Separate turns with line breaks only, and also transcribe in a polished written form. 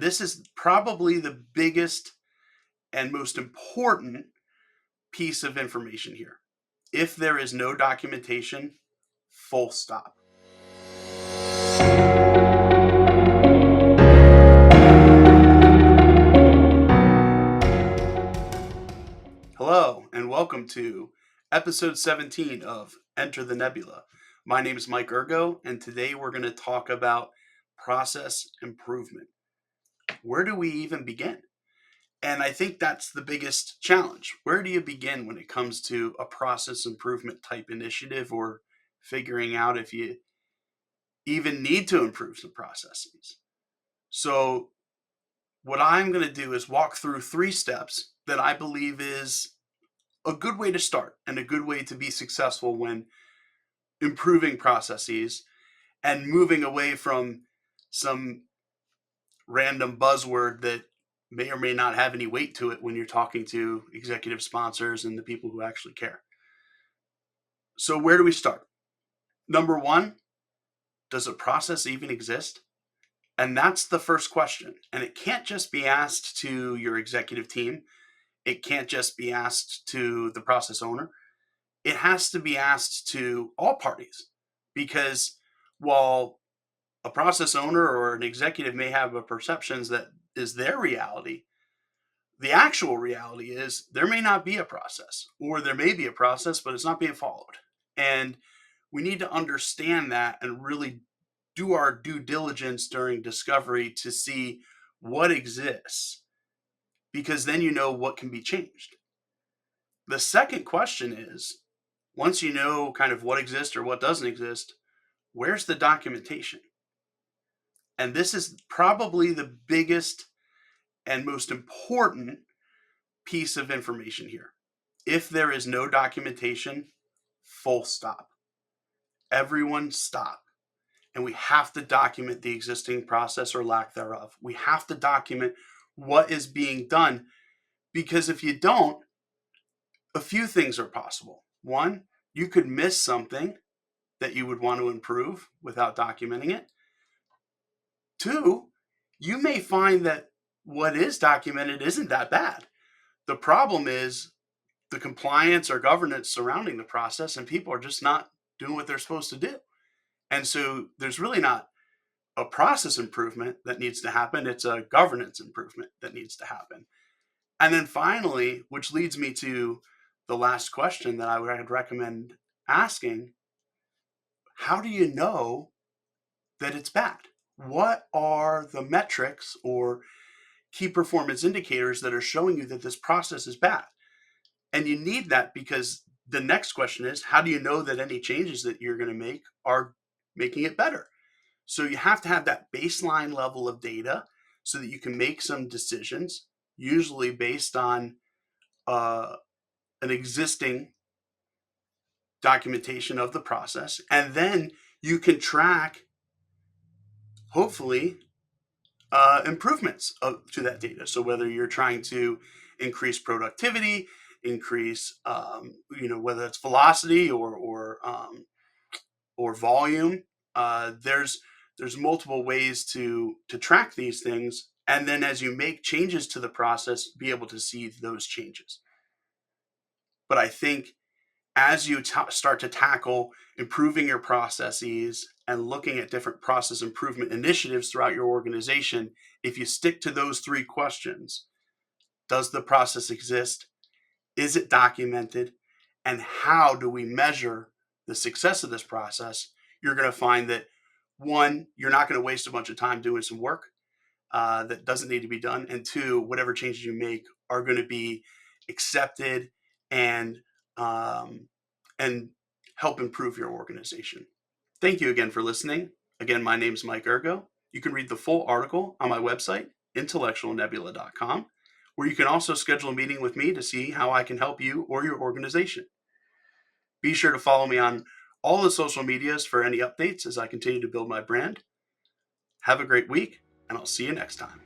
this is probably the biggest and most important piece of information here. If there is no documentation, full stop. Hello, and welcome to episode 17 of Enter the Nebula. My name is Mike Ergo, and today we're going to talk about process improvement. Where do we even begin? And I think that's the biggest challenge. Where do you begin when it comes to a process improvement type initiative or figuring out if you even need to improve some processes? So, what I'm going to do is walk through 3 steps that I believe is a good way to start and a good way to be successful when improving processes and moving away from some random buzzword that may or may not have any weight to it when you're talking to executive sponsors and the people who actually care. So where do we start? Number 1, does a process even exist? And that's the first question. And it can't just be asked to your executive team. It can't just be asked to the process owner. It has to be asked to all parties, because while a process owner or an executive may have a perceptions that is their reality, the actual reality is there may not be a process, or there may be a process, but it's not being followed. And we need to understand that and really do our due diligence during discovery to see what exists, because then you know what can be changed. The second question is, once you know kind of what exists or what doesn't exist, where's the documentation? And this is probably the biggest and most important piece of information here. If there is no documentation, full stop. Everyone stop. And we have to document the existing process or lack thereof. We have to document what is being done, because if you don't, a few things are possible. 1, you could miss something that you would want to improve without documenting it. 2, you may find that what is documented isn't that bad. The problem is the compliance or governance surrounding the process, and people are just not doing what they're supposed to do. And so there's really not a process improvement that needs to happen. It's a governance improvement that needs to happen. And then finally, which leads me to the last question that I would recommend asking, how do you know that it's bad? What are the metrics or key performance indicators that are showing you that this process is bad? And you need that, because the next question is, how do you know that any changes that you're going to make are making it better? So you have to have that baseline level of data so that you can make some decisions, usually based on an existing documentation of the process. And then you can track, hopefully, improvements to that data. So whether you're trying to increase productivity, increase, whether it's velocity or volume, there's multiple ways to track these things. And then as you make changes to the process, be able to see those changes. But I think as you start to tackle improving your processes and looking at different process improvement initiatives throughout your organization, if you stick to those 3 questions, does the process exist? Is it documented? And how do we measure the success of this process? You're going to find that, 1, you're not going to waste a bunch of time doing some work that doesn't need to be done. And 2, whatever changes you make are going to be accepted and help improve your organization. Thank you again for listening. Again, my name is Mike Ergo. You can read the full article on my website, intellectualnebula.com, where you can also schedule a meeting with me to see how I can help you or your organization. Be sure to follow me on all the social medias for any updates as I continue to build my brand. Have a great week, and I'll see you next time.